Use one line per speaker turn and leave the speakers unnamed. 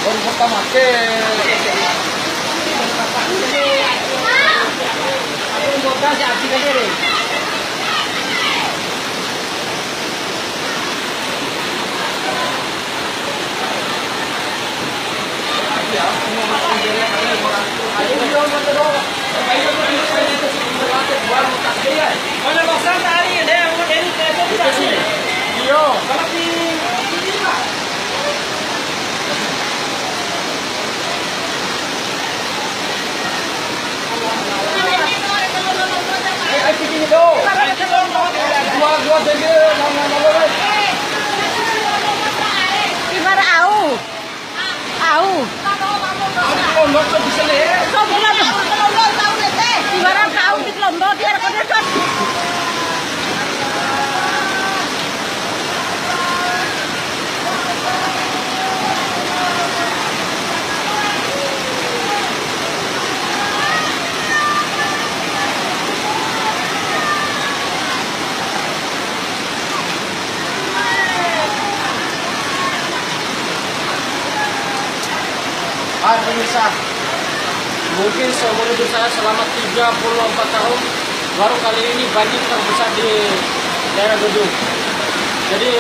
Baru pertama ke. Aku mau kasih api aja deh.
Mana bosan tadi deh, mau dari kereta tidak sih?
Iya.
Kalau di ini pak.
Ayo bikin itu. Dua saja, nama.
Ibarat au.
Aku mau bisa lihat.
Ibarat au di Lombok dia kan dia.
Pemirsa, mungkin seumur hidup saya selama 34 tahun baru kali ini banjir terbesar di daerah Gedung. Jadi